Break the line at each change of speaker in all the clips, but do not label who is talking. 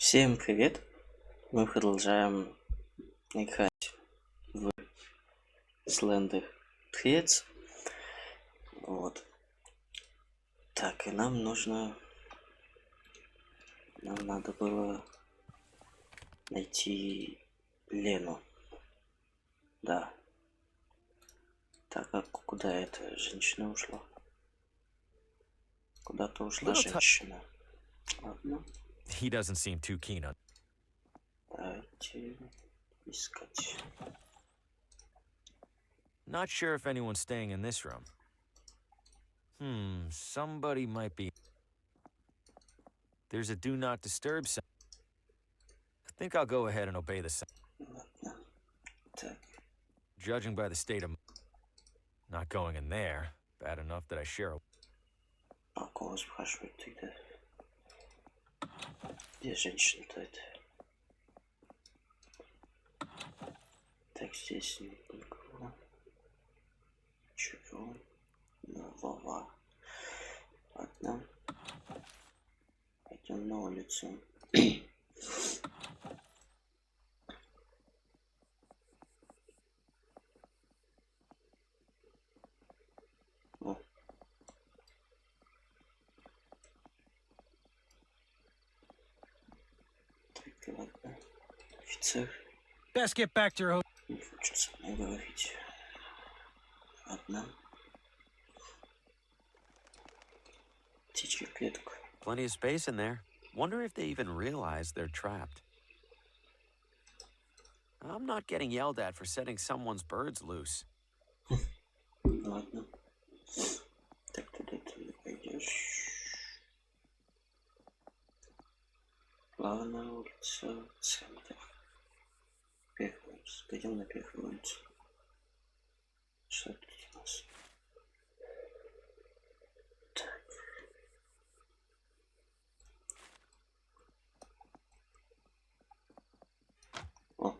Всем привет! Мы продолжаем играть в Slender трец. Вот. Так, и нам надо было найти Лену. Да. Так, а куда эта женщина ушла? Куда-то ушла женщина. Ладно.
He doesn't seem too keen on.
Давайте искать.
Not sure if anyone's staying in this room. Somebody might be. There's a do not disturb sign. I think I'll go ahead and obey the sign.
Ладно. Так.
Judging by the state of not going in there, bad enough that I share a.
А кого спрашивают тогда? Где женщина-то это? Так, здесь никого. Чего? Вова. Ладно. Пойдем на улицу. О. Так, ладно. Офицер.
Best get back to your hotel.
Не хочется мне говорить. Ладно. Птичья клетка.
Plenty of space in there. Wonder if they even realize they're trapped. I'm not getting yelled at for setting someone's birds loose.
Ладно. Так, туда ты не пойдешь. Главная улица, центр. Первая улица. Пойдем на первую улицу. Что тут у нас? Так. О.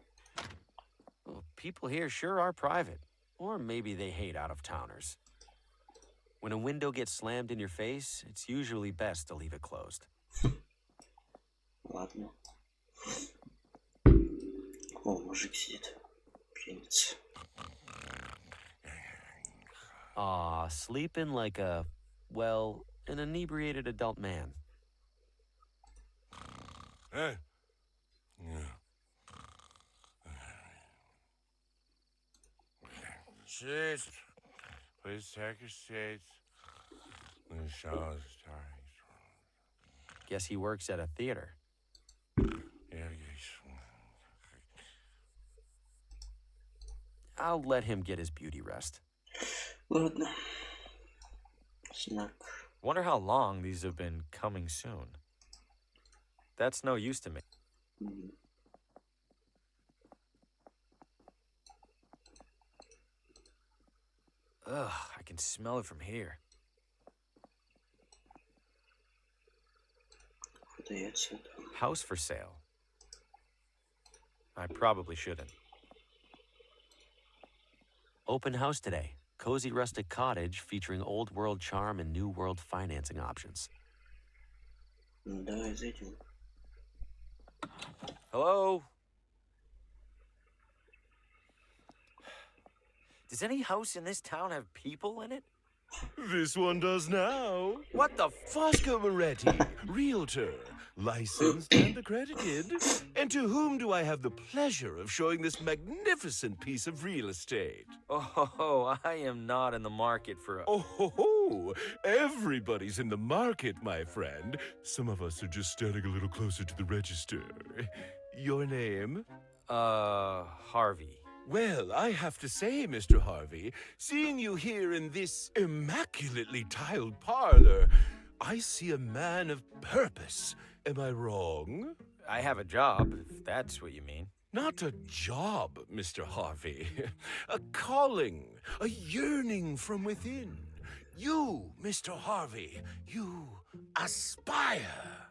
Well, people here sure are private. Or maybe they hate out-of-towners. When a window gets slammed in your face, it's usually best to leave it closed.
Ладно. О, мужик сидит. Пьяница.
Sleeping like a, well, an inebriated adult man.
Hey. Sit. Please take your seats. The show is starting.
Guess he works at a theater.
Yeah,
I'll let him get his beauty rest.
Ладно. Знак.
Wonder how long these have been coming soon. That's no use to me. Ugh, I can smell it from here.
Продается.
House for sale. I probably shouldn't.
Open house today. Cozy rustic cottage featuring old world charm and new world financing options.
Давай зайдем.
Hello? Does any house in this town have people in it?
This one does now.
What the
Fosco Moretti, realtor, licensed and accredited. And to whom do I have the pleasure of showing this magnificent piece of real estate?
Oh, I am not in the market for a...
Oh, ho, ho. Everybody's in the market, my friend. Some of us are just standing a little closer to the register. Your name?
Harvey.
Well, I have to say, Mr. Harvey, seeing you here in this immaculately tiled parlor, I see a man of purpose. Am I wrong?
I have a job, if that's what you mean.
Not a job, Mr. Harvey. A calling, a yearning from within. You, Mr. Harvey, you aspire.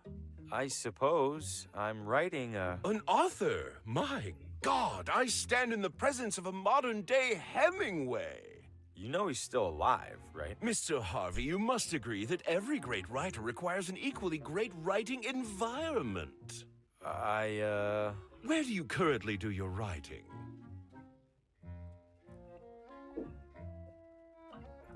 I suppose I'm writing a...
An author, my God, I stand in the presence of a modern-day Hemingway.
You know he's still alive, right?
Mr. Harvey, you must agree that every great writer requires an equally great writing environment. Where do you currently do your writing?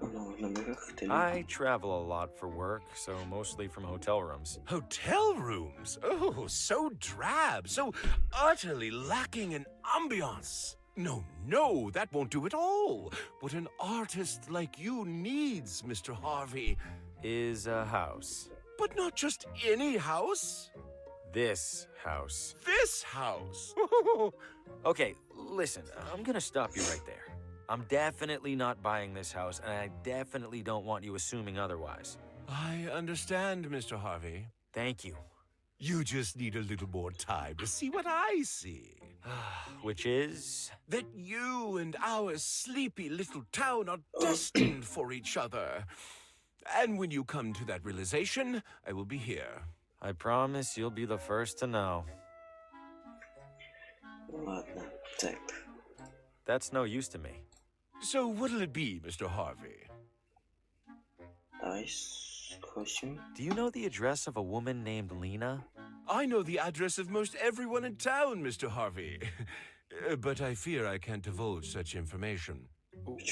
Ну, в номерах ты...
I travel a lot for work, so mostly from hotel rooms.
Hotel rooms? Oh, so drab, so utterly lacking in ambiance. No, no, that won't do at all. What an artist like you needs, Mr. Harvey.
Is a house.
But not just any house.
This house.
This house.
Okay, listen, I'm gonna stop you right there. I'm definitely not buying this house, and I definitely don't want you assuming otherwise.
I understand, Mr. Harvey.
Thank you.
You just need a little more time to see what I see.
Which is?
That you and our sleepy little town are destined for each other. And when you come to that realization, I will be here.
I promise you'll be the first to know.
Ладно, так.
That's no use to me.
So what'll it be, Mr. Harvey?
Давай спросим.
Do you know the address of a woman named Lena?
I know the address of most everyone in town, Mr. Harvey. But I fear I can't divulge such information.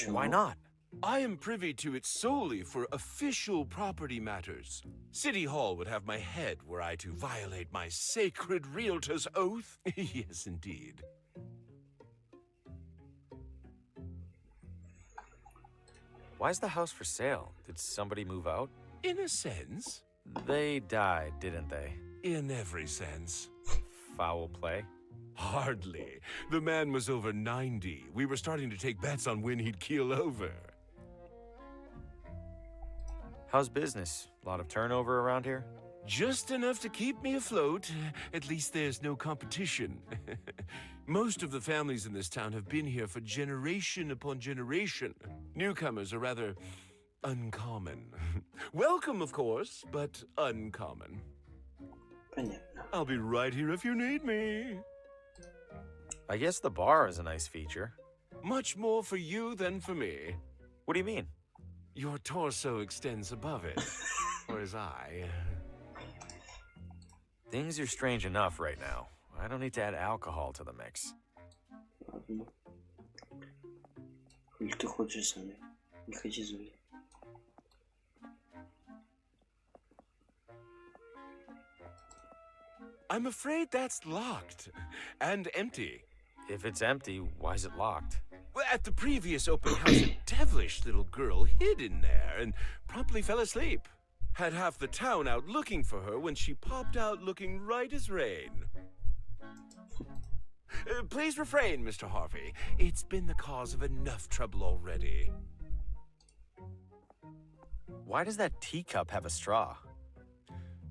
Why not?
I am privy to it solely for official property matters. City Hall would have my head were I to violate my sacred realtor's oath. Yes, indeed.
Why's the house for sale? Did somebody move out?
In a sense.
They died, didn't they?
In every sense.
Foul play?
Hardly. The man was over 90. We were starting to take bets on when he'd keel over.
How's business? A lot of turnover around here?
Just enough to keep me afloat. At least there's no competition. Most of the families in this town have been here for generation upon generation. Newcomers are rather uncommon. Welcome, of course, but uncommon.
Понятно.
I'll be right here if you need me.
I guess the bar is a nice feature.
Much more for you than for me.
What do you mean?
Your torso extends above it, whereas I...
Things are strange enough right now. I don't need to add alcohol to the mix.
Ладно. Или ты хочешь со мной? Не ходи за мной.
I'm afraid that's locked and empty.
If it's empty, why's it locked?
Well, at the previous open house, a devilish little girl hid in there and promptly fell asleep. Had half the town out looking for her when she popped out looking right as rain. Please refrain, Mr. Harvey. It's been the cause of enough trouble already.
Why does that teacup have a straw?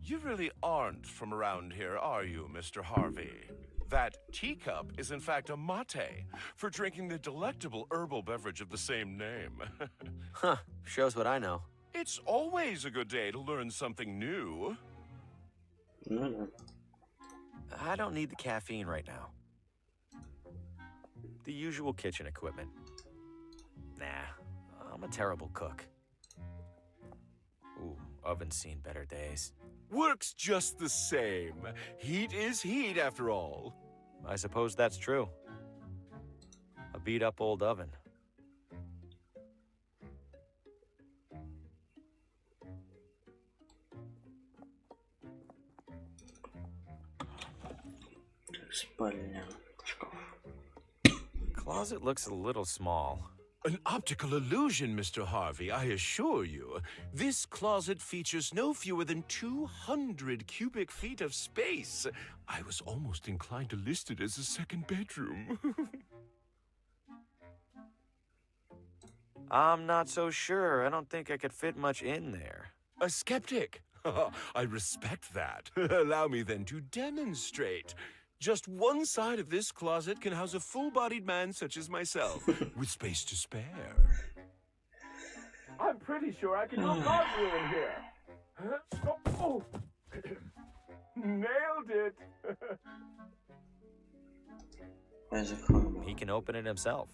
You really aren't from around here, are you, Mr. Harvey? That teacup is in fact a mate, for drinking the delectable herbal beverage of the same name.
Huh, shows what I know.
It's always a good day to learn something new.
Ну да.
I don't need the caffeine right now. The usual kitchen equipment. Nah, I'm a terrible cook. Ooh, oven's seen better days.
Works just the same. Heat is heat, after all.
I suppose that's true. A beat-up old oven.
Спальня. Шкаф.
Closet looks a little small.
An optical illusion, Mr. Harvey, I assure you. This closet features no fewer than 200 cubic feet of space. I was almost inclined to list it as a second bedroom.
I'm not so sure. I don't think I could fit much in there.
A skeptic? I respect that. Allow me then to demonstrate. Just one side of this closet can house a full-bodied man such as myself, with space to spare. I'm pretty sure I can help you in here. Oh. Nailed it.
Я закрою.
He can open it himself.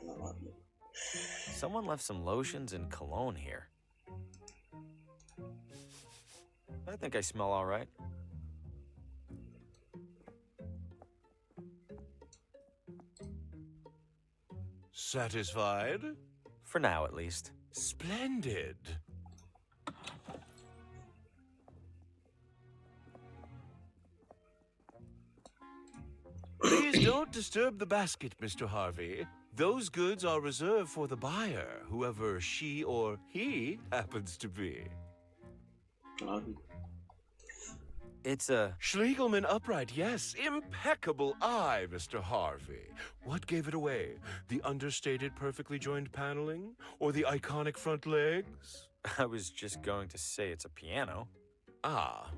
Ну ладно.
Someone left some lotions and cologne here. I think I smell all right.
Satisfied?
For now, at least.
Splendid. Please don't disturb the basket, Mr. Harvey. Those goods are reserved for the buyer, whoever she or he happens to be.
Ладно.
It's a...
Schlegelman upright, yes. Impeccable eye, Mr. Harvey. What gave it away? The understated, perfectly joined paneling? Or the iconic front legs?
I was just going to say it's a piano.
Ah,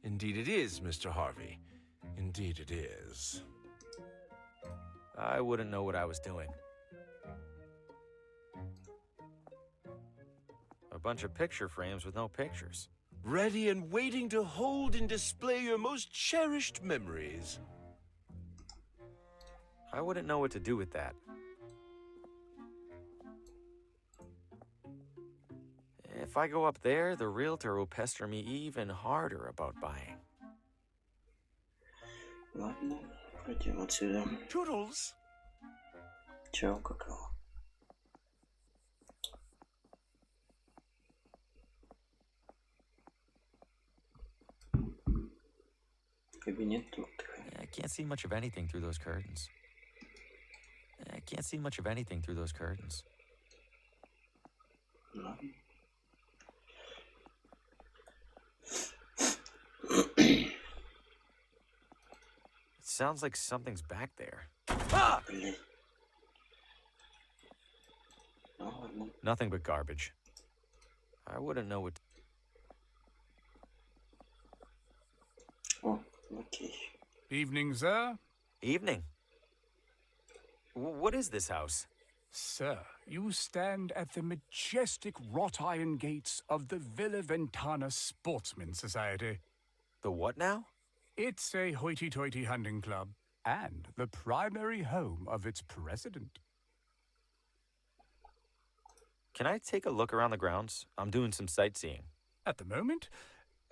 indeed it is, Mr. Harvey. Indeed it is.
I wouldn't know what I was doing. A bunch of picture frames with no pictures.
Ready and waiting to hold and display your most cherished memories.
I wouldn't know what to do with that. If I go up there, the realtor will pester me even harder about buying.
Ладно, пойдем отсюда.
Toodles.
Чего какого? Кабинет отдыха.
I can't see much of anything through those curtains.
Ладно.
It sounds like something's back there.
Блин. Ну ладно.
Nothing but garbage. I wouldn't know what...
О, окей.
Evening, sir.
Evening. What is this house?
Sir, you stand at the majestic wrought iron gates of the Villa Ventana Sportsman Society.
The what now?
It's a hoity-toity hunting club and the primary home of its president.
Can I take a look around the grounds? I'm doing some sightseeing.
At the moment,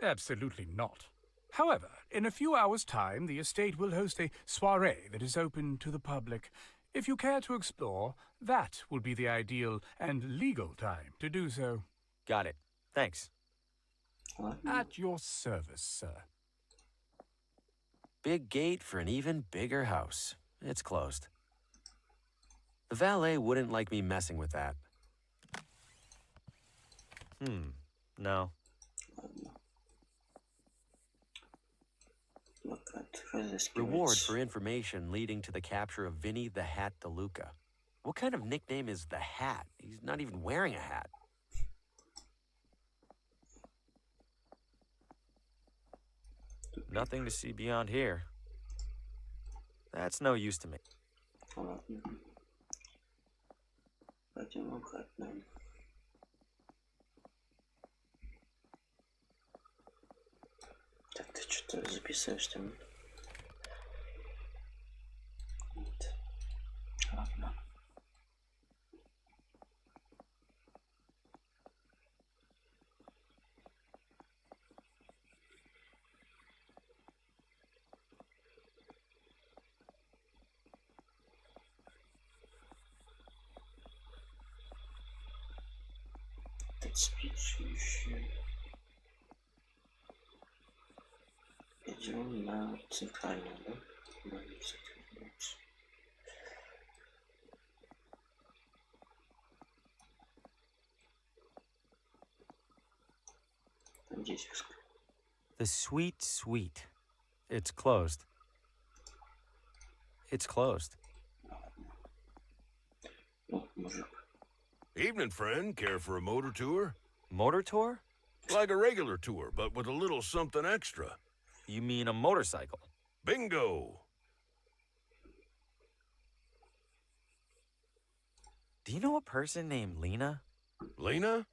absolutely not. However, in a few hours' time, the estate will host a soirée that is open to the public. If you care to explore, that will be the ideal and legal time to do so.
Got it. Thanks.
Ладно.
At your service, sir.
Big gate for an even bigger house. It's closed. The valet wouldn't like me messing with that. No.
Ладно. Плакат разыскивается.
Reward for information leading to the capture of Vinny the Hat DeLuca. What kind of nickname is the Hat? He's not even wearing a hat. Nothing to see beyond here. That's no use to me.
Ладно. Пойдем обратно. Так, ты что-то записываешь там? Нет. Ладно. Так, следующее. Идем на центральную, да? Да, на центральную. Там диск.
The Sweet Sweet. It's closed. It's closed.
Ну, мужик.
Evening, friend. Care for a motor tour?
Motor tour?
Like a regular tour, but with a little something extra.
You mean a motorcycle?
Bingo!
Do you know a person named Lena?
Lena?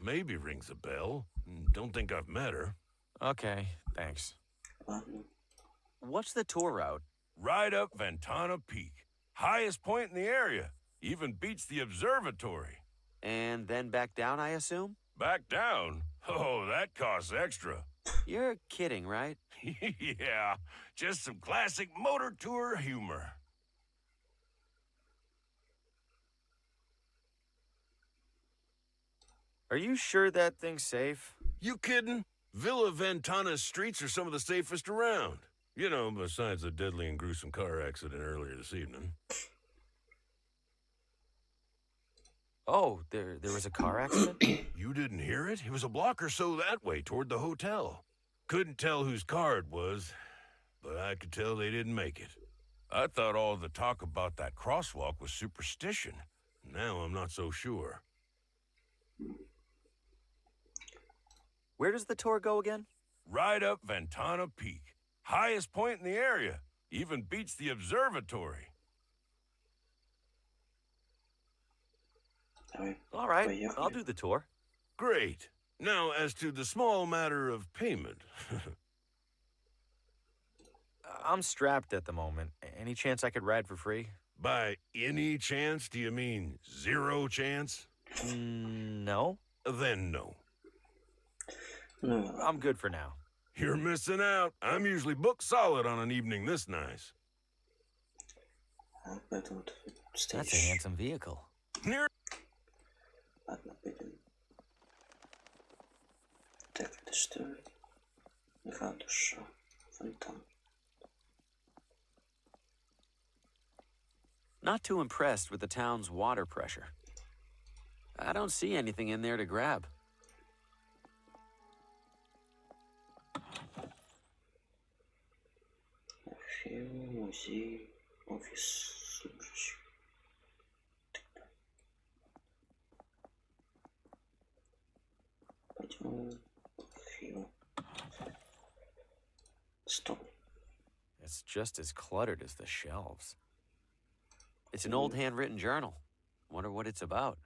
Maybe rings a bell. Don't think I've met her.
Okay, thanks.
Ладно.
What's the tour route?
Right up Ventana Peak. Highest point in the area. Even beats the observatory.
And then back down, I assume?
Back down? Oh, that costs extra.
You're kidding, right?
Yeah, just some classic motor tour humor.
Are you sure that thing's safe?
You kidding? Villa Ventana's streets are some of the safest around. You know, besides the deadly and gruesome car accident earlier this evening.
Oh, there was a car accident?
You didn't hear it? It was a block or so that way, toward the hotel. Couldn't tell whose car it was, but I could tell they didn't make it. I thought all the talk about that crosswalk was superstition. Now I'm not so sure.
Where does the tour go again?
Right up Ventana Peak. Highest point in the area. Even beats the observatory.
All right, I'll do the tour.
Great. Now, as to the small matter of payment.
I'm strapped at the moment. Any chance I could ride for free?
By any chance, do you mean 0 chance?
No.
Then no.
I'm good for now.
You're missing out. I'm usually booked solid on an evening this nice.
That's
That's a handsome vehicle.
Near.
Ладно, пойдем. Так, это что? Ратуша. Фонтан.
Not too impressed with the town's water pressure. I don't see anything in there to grab.
Архив, музей, офис служащих. Пойдем в архив. Стоп.
It's just as cluttered as the shelves.
It's an old handwritten journal. Wonder what it's about.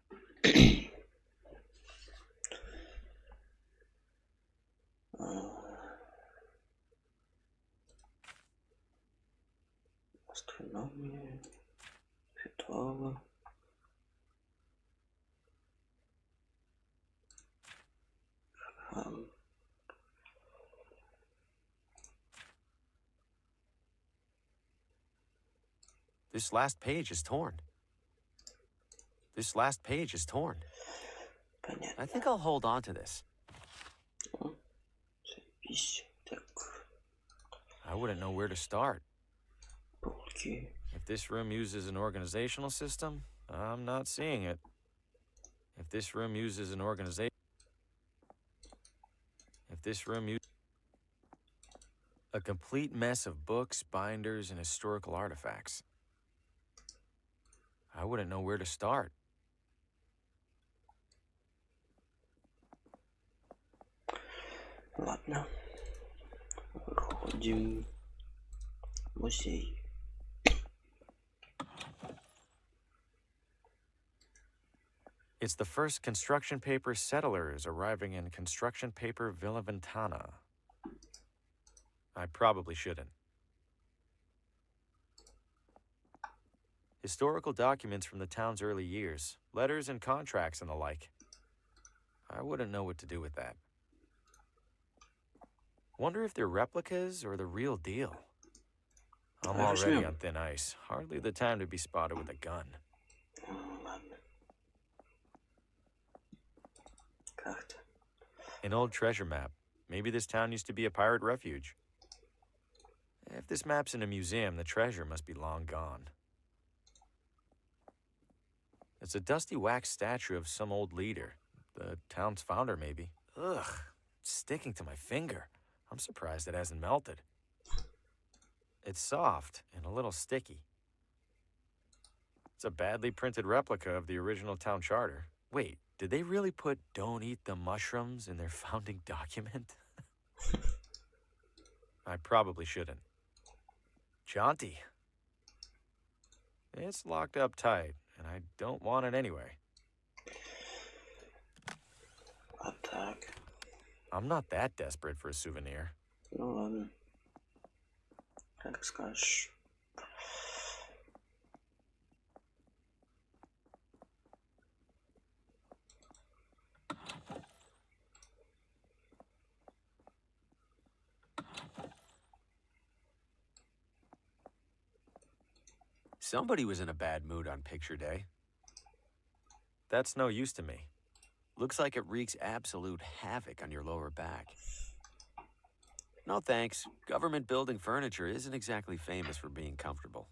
Астрономия, ритуалы.
This last page is torn. This last page is torn.
Понятно.
I think I'll hold on to this.
Запись. Так,
I wouldn't know where to start.
полки.
If this room uses an organizational system, I'm not seeing it. If this room uses an organization... If this room uses... A complete mess of books, binders, and historical artifacts. I wouldn't know where to start.
Ладно. Выходим в музей.
It's the first construction paper settlers arriving in construction paper Villa Ventana. I probably shouldn't. Historical documents from the town's early years, letters and contracts and the like. I wouldn't know what to do with that. Wonder if they're replicas or the real deal. I'm already on thin ice. Hardly the time to be spotted with a gun.
Ладно. Карта.
An old treasure map. Maybe this town used to be a pirate refuge. If this map's in a museum, the treasure must be long gone. It's a dusty wax statue of some old leader. The town's founder, maybe. Ugh, it's sticking to my finger. I'm surprised it hasn't melted. It's soft and a little sticky. It's a badly printed replica of the original town charter. Wait, did they really put "Don't eat the mushrooms" in their founding document? I probably shouldn't. Jaunty. It's locked up tight, and I don't want it anyway.
А так.
I'm not that desperate for a souvenir.
Ну ладно. Как скажешь.
Somebody was in a bad mood on picture day.
That's no use to me.
Looks like it wreaks absolute havoc on your lower back. No thanks. Government building furniture isn't exactly famous for being comfortable.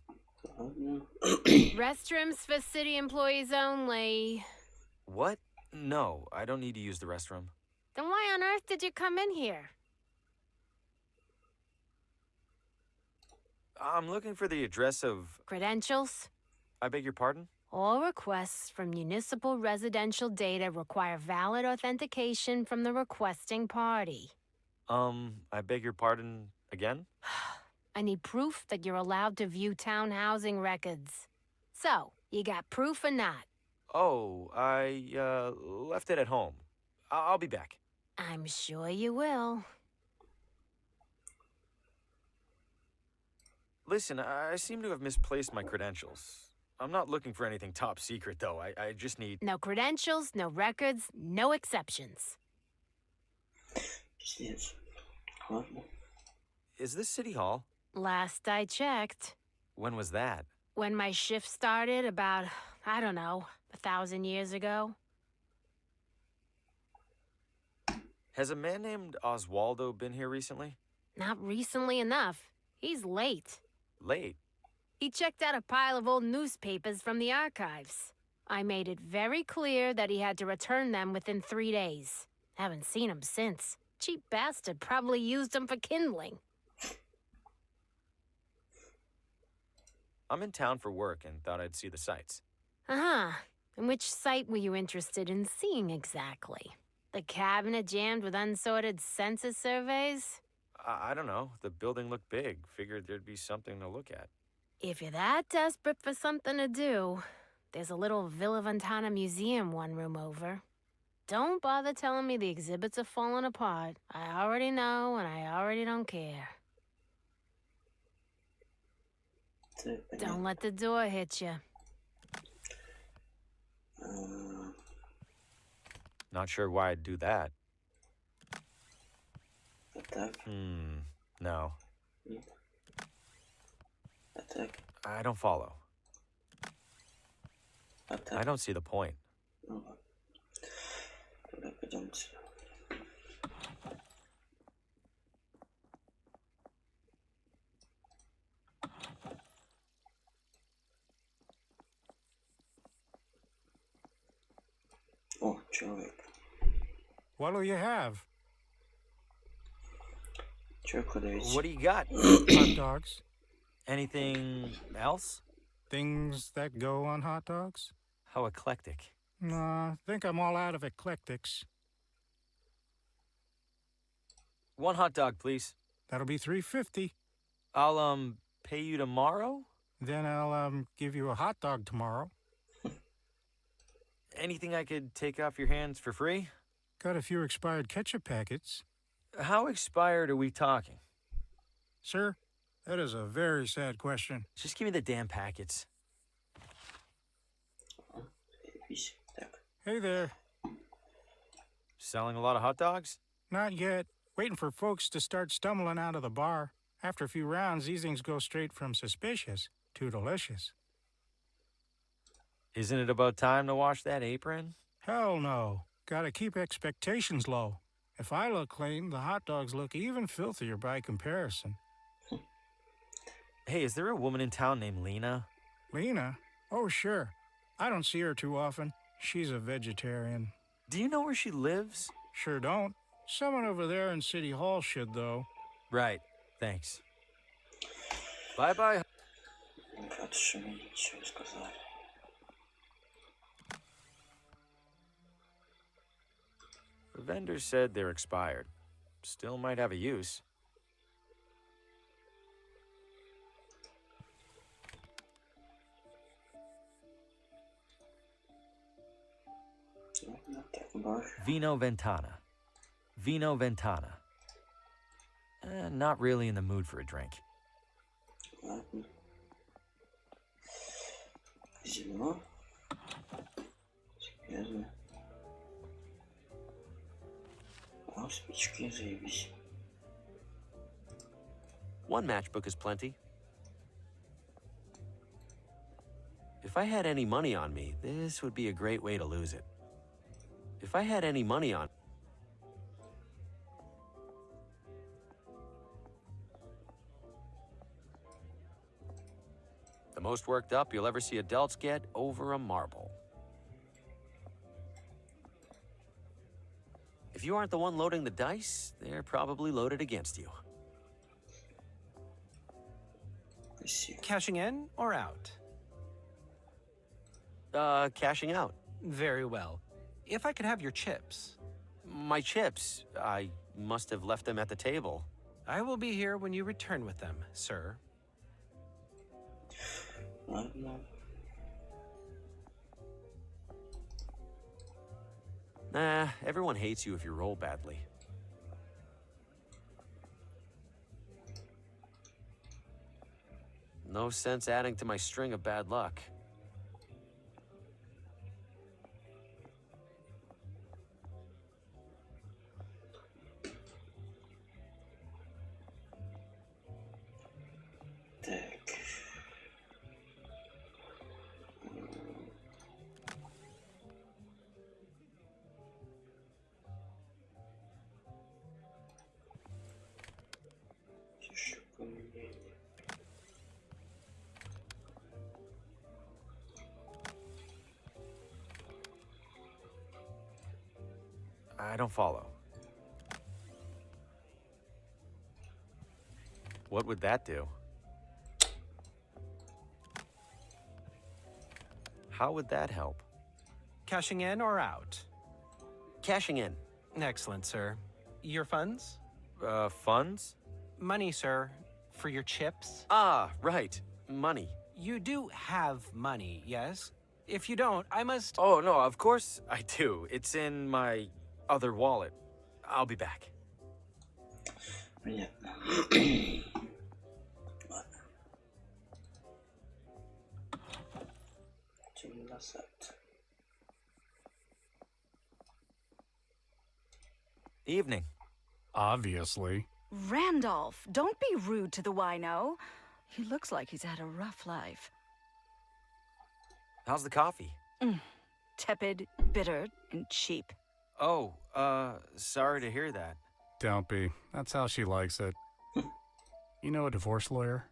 Restrooms for city employees only.
What? No, I don't need to use the restroom.
Then why on earth did you come in here?
I'm looking for the address of...
Credentials?
I beg your pardon?
All requests from municipal residential data require valid authentication from the requesting party.
I beg your pardon again?
I need proof that you're allowed to view town housing records. So, you got proof or not?
Oh, I, left it at home. I'll be back.
I'm sure you will.
Listen, I seem to have misplaced my credentials. I'm not looking for anything top secret, though. I just need...
No credentials, no records, no exceptions.
Пиздец. Ладно.
Is this City Hall?
Last I checked,
When was that?
when my shift started about, I don't know, 1,000 years ago.
Has a man named Oswaldo been here recently?
Not recently enough. He's late.
Late.
He checked out a pile of old newspapers from the archives. I made it very clear that he had to return them within 3 days. Haven't seen him since. Cheap bastard probably used them for kindling.
I'm in town for work and thought I'd see the sights.
Uh-huh. And which site were you interested in seeing exactly? The cabinet jammed with unsorted census surveys?
I don't know. The building looked big. Figured there'd be something to look at.
If you're that desperate for something to do, there's a little Villa Ventana museum one room over. Don't bother telling me the exhibits are falling apart. I already know, and I already don't care. Don't let the door hit you.
Not sure why I'd do that.
Attack.
No.
Attack.
I don't follow.
Attack.
I don't see the point.
Ну ладно. Тогда пойдемте. О, человек.
What'll you have?
Человек выдаете.
What do you got?
Hot dogs?
Anything else?
Things that go on hot dogs?
How eclectic.
Nah, I think I'm all out of eclectics.
1 hot dog, please.
That'll be $3.50.
I'll, pay you tomorrow?
Then I'll, give you a hot dog tomorrow.
Anything I could take off your hands for free?
Got a few expired ketchup packets.
How expired are we talking?
Sir, that is a very sad question.
Just give me the damn packets.
Заебись. Так.
Hey there.
Selling a lot of hot dogs?
Not yet. Waiting for folks to start stumbling out of the bar. After a few rounds, these things go straight from suspicious to delicious.
Isn't it about time to wash that apron?
Hell no. Gotta keep expectations low. If I look clean, the hot dogs look even filthier by comparison.
Hey, is there a woman in town named Lena?
Lena? Oh, sure. I don't see her too often. She's a vegetarian.
Do you know where she lives?
Sure don't. Someone over there in City Hall should, though.
Right. Thanks. Bye-bye.
Ребята, что мне ничего не сказали.
The vendor said they're expired. Still might have a use.
Ладно, так, бар.
Vino Ventana. Vino Ventana. Not really in the mood for a drink.
Ладно. Зелено. Серьезно. А, спички, заебись.
1 matchbook is plenty. If I had any money on me, this would be a great way to lose it. If I had any money on... The most worked up you'll ever see adults get over a marble. If you aren't the one loading the dice, they're probably loaded against you.
I see.
Cashing in or out?
Cashing out.
Very well. If I could have your chips.
My chips. I must have left them at the table.
I will be here when you return with them, sir.
Ладно.
Nah, everyone hates you if you roll badly. No sense adding to my string of bad luck.
Так. Еще поменять.
I don't follow. What would that do? How would that help?
Cashing in or out?
Cashing in.
Excellent, sir. Your funds?
Funds?
Money, sir. For your chips?
Ah, right. Money.
You do have money, yes? If you don't, I must...
Oh, no, of course I do. It's in my other wallet. I'll be back.
Понятно. Ладно. Идем назад.
Evening.
Obviously.
Randolph, don't be rude to the wino. He looks like he's had a rough life.
How's the coffee?
Tepid, bitter, and cheap.
Oh, sorry to hear that.
Don't be. That's how she likes it. You know a divorce lawyer?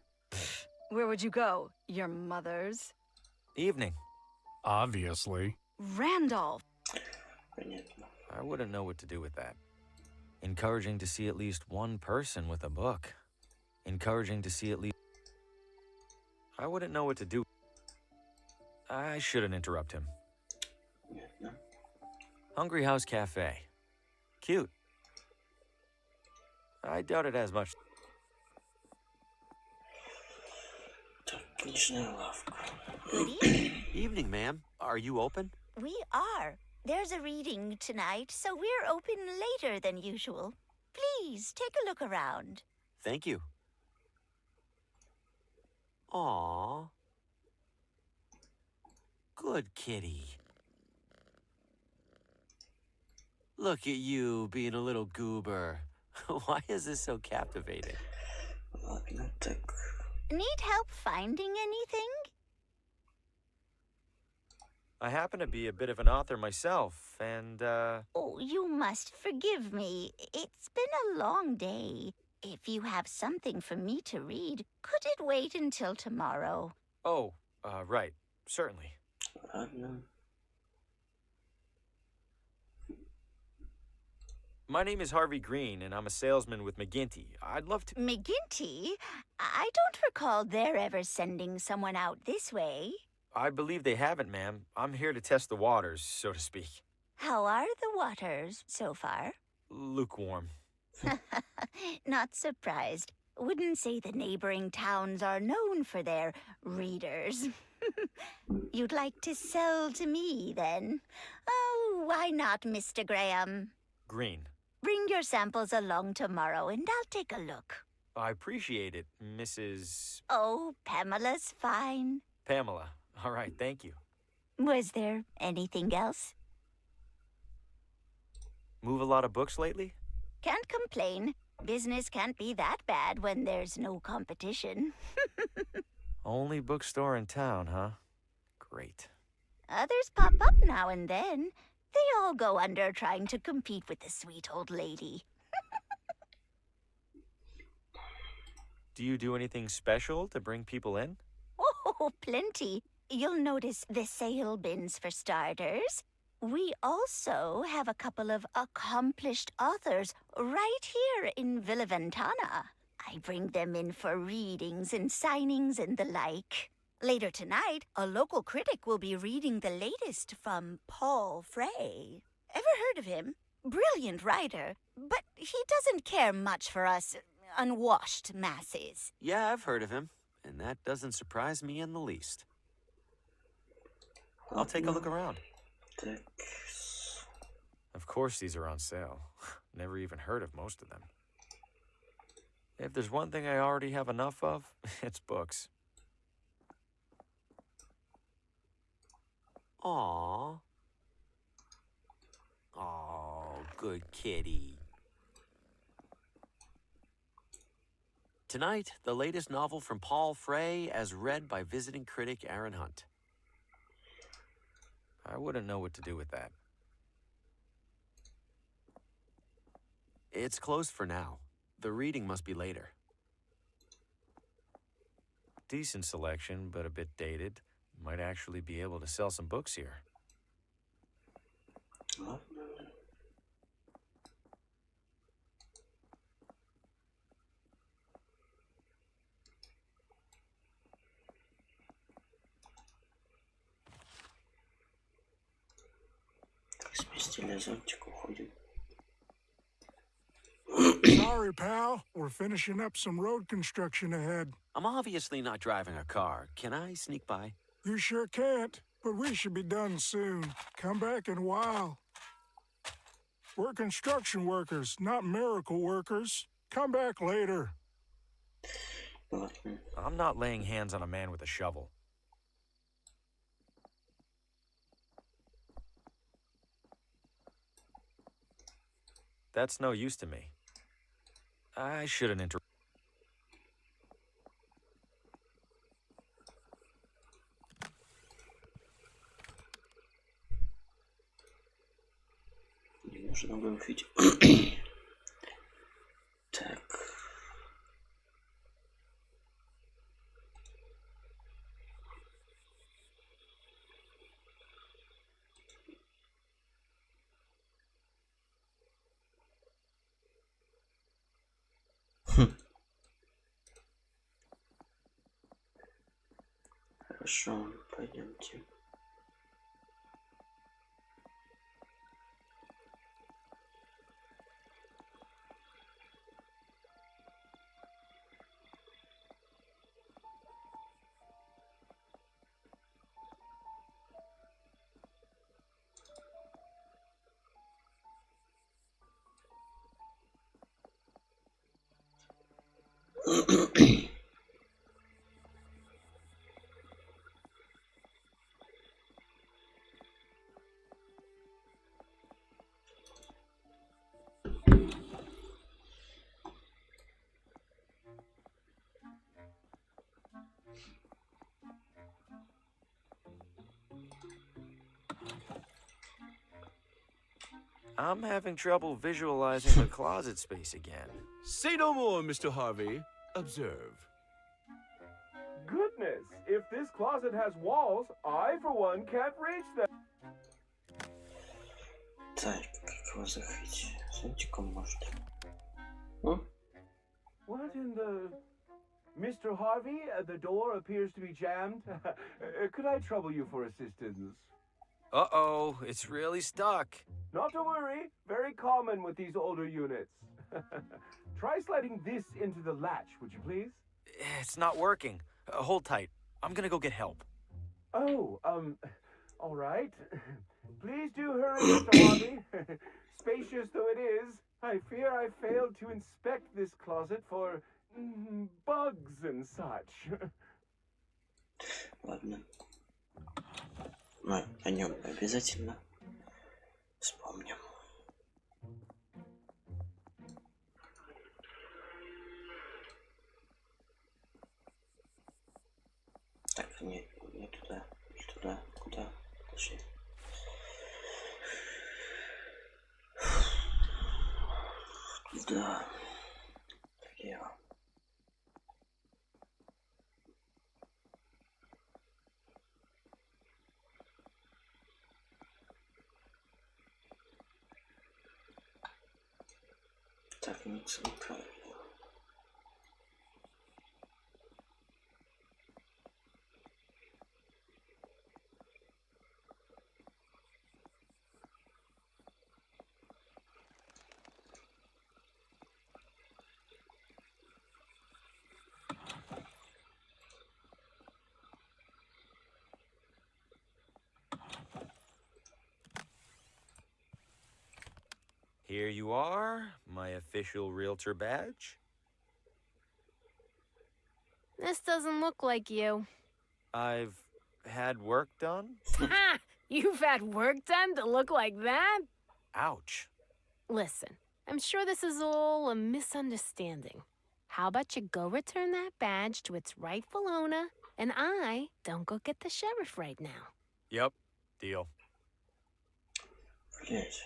Where would you go? Your mother's?
Evening.
Obviously.
Randolph!
Понятно.
I wouldn't know what to do with that. Encouraging to see at least one person with a book. Encouraging to see at least... I wouldn't know what to do. I shouldn't interrupt him.
Понятно.
Hungry House Cafe. Cute. I doubt it has much...
Так, книжная лавка.
Good evening.
Evening, ma'am. Are you open?
We are. There's a reading tonight, so we're open later than usual. Please, take a look around.
Thank you. Aw. Good kitty. Look at you being a little goober. Why is this so captivating?
Ладно, так.
Need help finding anything?
I happen to be a bit of an author myself, and,
Oh, you must forgive me. It's been a long day. If you have something for me to read, could it wait until tomorrow?
Oh, right. Certainly.
Ладно.
My name is Harvey Green, and I'm a salesman with McGinty. I'd love to...
McGinty? I don't recall their ever sending someone out this way.
I believe they haven't, ma'am. I'm here to test the waters, so to speak.
How are the waters so far?
Lukewarm.
Not surprised. Wouldn't say the neighboring towns are known for their readers. You'd like to sell to me, then? Oh, why not, Mr. Graham?
Green.
Bring your samples along tomorrow, and I'll take a look.
I appreciate it, Mrs.
Oh, Pamela's fine.
Pamela. All right, thank you.
Was there anything else?
Move a lot of books lately?
Can't complain. Business can't be that bad when there's no competition.
Only bookstore in town, huh? Great.
Others pop up now and then. They all go under trying to compete with the sweet old lady.
Do you do anything special to bring people in?
Oh, plenty. You'll notice the sale bins for starters. We also have a couple of accomplished authors right here in Villa Ventana. I bring them in for readings and signings and the like. Later tonight, a local critic will be reading the latest from Paul Frey. Ever heard of him? Brilliant writer, but he doesn't care much for us unwashed masses.
Yeah, I've heard of him, and that doesn't surprise me in the least. I'll take a look around.
Так.
Of course these are on sale. Never even heard of most of them. If there's one thing I already have enough of, it's books.
Aww. Oh, good kitty. Tonight, the latest novel from Paul Frey as read by visiting critic Aaron Hunt.
I wouldn't know what to do with that.
It's closed for now. The reading must be later.
Decent selection, but a bit dated. Might actually be able to sell some books here.
Ладно. Так, сместили зонтик, уходим.
Sorry, pal. We're finishing up some road construction ahead.
I'm obviously not driving a car. Can I sneak by?
You sure can't, but we should be done soon. Come back in a while. We're construction workers, not miracle workers. Come back later.
Ладно.
I'm not laying hands on a man with a shovel. That's no use to me. I shouldn't interrupt.
Не нужно выучить. Так. Хорошо, пойдемте.
I'm having trouble visualizing the closet space again.
Say no more, Mr. Harvey. Observe.
Goodness, if this closet has walls, I, for one, can't reach them.
Так, как его закрыть? Зонтиком, может? О?
What in the... Mr. Harvey, the door appears to be jammed. Could I trouble you for assistance?
Uh-oh, it's really stuck.
Not to worry. Very common with these older units. Try sliding this into the latch, would you please?
It's not working. Hold tight. I'm gonna go get help.
Oh, all right. Please do hurry, Mr. Harvey. Spacious though it is, I fear I failed to inspect this closet for bugs and such.
Ладно. Мы о нем обязательно вспомним. Так, не туда, не туда, куда? Пошли. Да. Влево. Так, не центрально.
Here you are, my official realtor badge.
This doesn't look like you.
I've had work done.
Ha! You've had work done to look like that?
Ouch.
Listen, I'm sure this is all a misunderstanding. How about you go return that badge to its rightful owner, and I don't go get the sheriff right now.
Yep, deal.
Блять.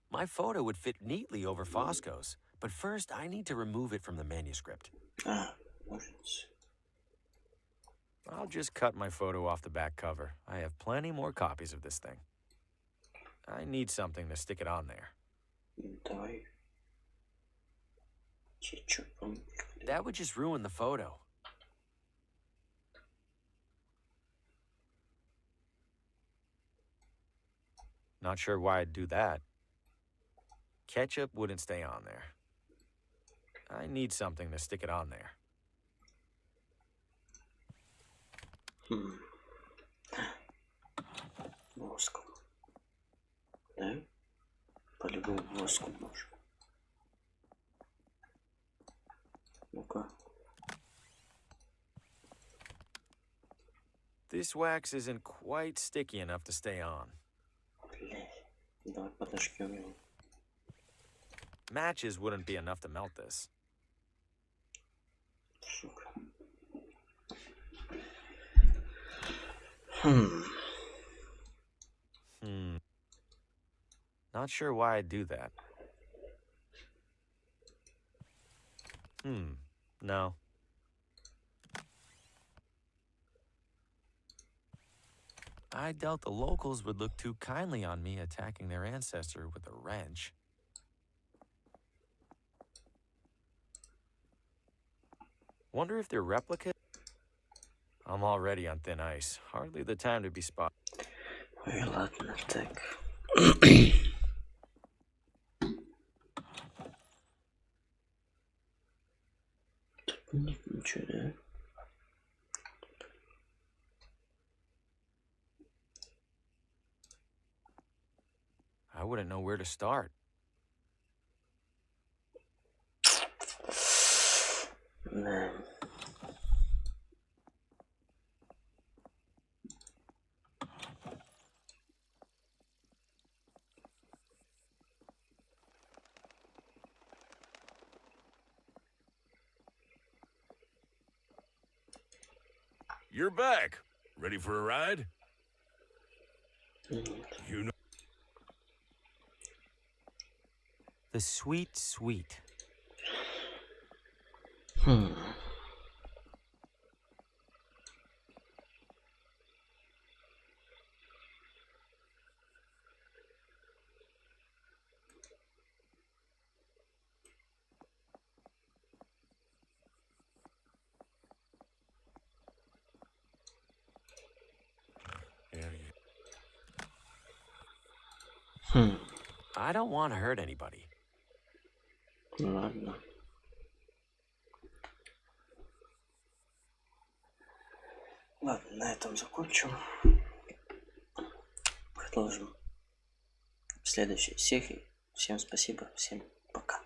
My photo would fit neatly over Fosco's, but first I need to remove it from the manuscript.
А, может.
I'll just cut my photo off the back cover. I have plenty more copies of this thing. I need something to stick it on there.
Давай. Кетчупом.
That would just ruin the photo.
Not sure why I'd do that. Ketchup wouldn't stay on there. I need something to stick it on there.
Воском. Да? По-любому воском можно. Ну-ка.
This wax isn't quite sticky enough to stay on.
Блять. Давай подожгем его.
Matches wouldn't be enough to melt this.
Сука.
Not sure why I'd do that. No. I doubt the locals would look too kindly on me attacking their ancestor with a wrench. Wonder if they're replicas? I'm already on thin ice. Hardly the time to be spotted.
Ой, ладно, так. Тут нет ничего, да?
I wouldn't know where to start.
Да.
You're back. Ready for a ride? You know.
The sweet, sweet.
I don't want to hurt anybody.
Ладно. Ладно, на этом закончим. Продолжим в следующей серии. Всем спасибо, всем пока.